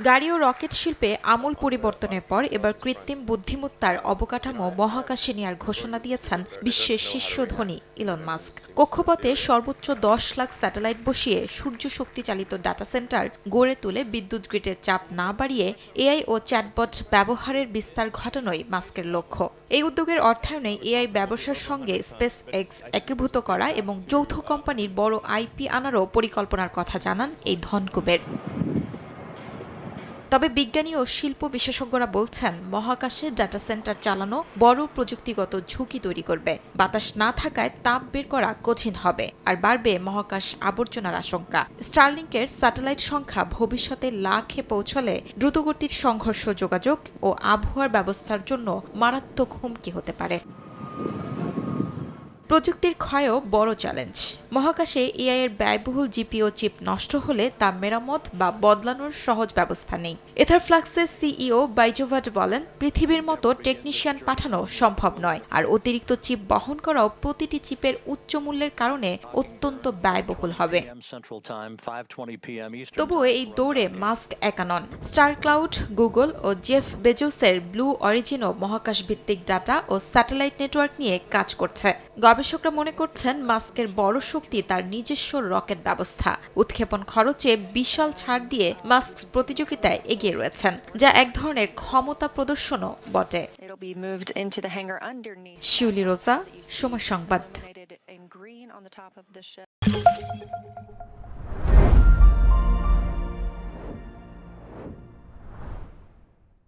গাড়ি ও রকেট শিল্পে আমূল পরিবর্তনের পর এবার কৃত্রিম বুদ্ধিমত্তার অবকাঠামো মহাকাশে নেওয়ার ঘোষণা দিয়েছেন বিশ্বের শীর্ষ ধনী ইলন মাস্ক। কক্ষপথে সর্বোচ্চ 10 লাখ স্যাটেলাইট বসিয়ে সূর্য শক্তি চালিত ডাটা সেন্টার গড়ে তুলে বিদ্যুৎ গ্রিডের চাপ না বাড়িয়ে এআই ও চ্যাটবট ব্যবহারের বিস্তার ঘটানোই মাস্কের লক্ষ্য। এই উদ্যোগের অর্থায়নে এআই ব্যবসার সঙ্গে স্পেস এক্স একীভূত করা এবং যৌথ কোম্পানির বড় আইপি আনারও পরিকল্পনার কথা জানান এই ধনকুবের। তবে বিজ্ঞানী ও শিল্প বিশেষজ্ঞরা বলছেন, মহাকাশে ডাটা সেন্টার চালানো বড় প্রযুক্তিগত ঝুঁকি তৈরি করবে। বাতাস না থাকায় তাপ বের করা কঠিন হবে, আর বাড়বে মহাকাশ আবর্জনার আশঙ্কা। স্টারলিংকের স্যাটেলাইট সংখ্যা ভবিষ্যতে লাখে পৌঁছলে দ্রুতগতির সংঘর্ষ, যোগাযোগ ও আবহাওয়ার ব্যবস্থার জন্য মারাত্মক হুমকি হতে পারে। প্রযুক্তির ক্ষয়ও বড় চ্যালেঞ্জ। মহাকাশে এআই এর ব্যয়বহুল জিপিও চিপ নষ্ট হলে তা মেরামত বা বদলানোর সহজ ব্যবস্থা নেই। এথারফ্লাক্সের সিইও বাইজোভাট বলেন, পৃথিবীর মতো টেকনিশিয়ান পাঠানো সম্ভব নয়, আর অতিরিক্ত চিপ বহন করাও প্রতিটি চিপের উচ্চ মূল্যের কারণে অত্যন্ত ব্যয়বহুল হবে। তবুও এই দৌড়ে মাস্ক একা নন। স্টার ক্লাউড, গুগল ও জেফ বেজোসের ব্লু অরিজিনও মহাকাশ ভিত্তিক ডাটা ও স্যাটেলাইট নেটওয়ার্ক নিয়ে কাজ করছে। গবেষকরা মনে করছেন, মাস্কের বড় শক্তি তার নিজস্ব রকেট ব্যবস্থা। উৎক্ষেপণ খরচে বিশাল ছাড় দিয়ে মাস্ক প্রতিযোগিতায় এগিয়ে রয়েছেন, যা এক ধরনের ক্ষমতা প্রদর্শনও বটে। শিউলি রোজা, সময় সংবাদ।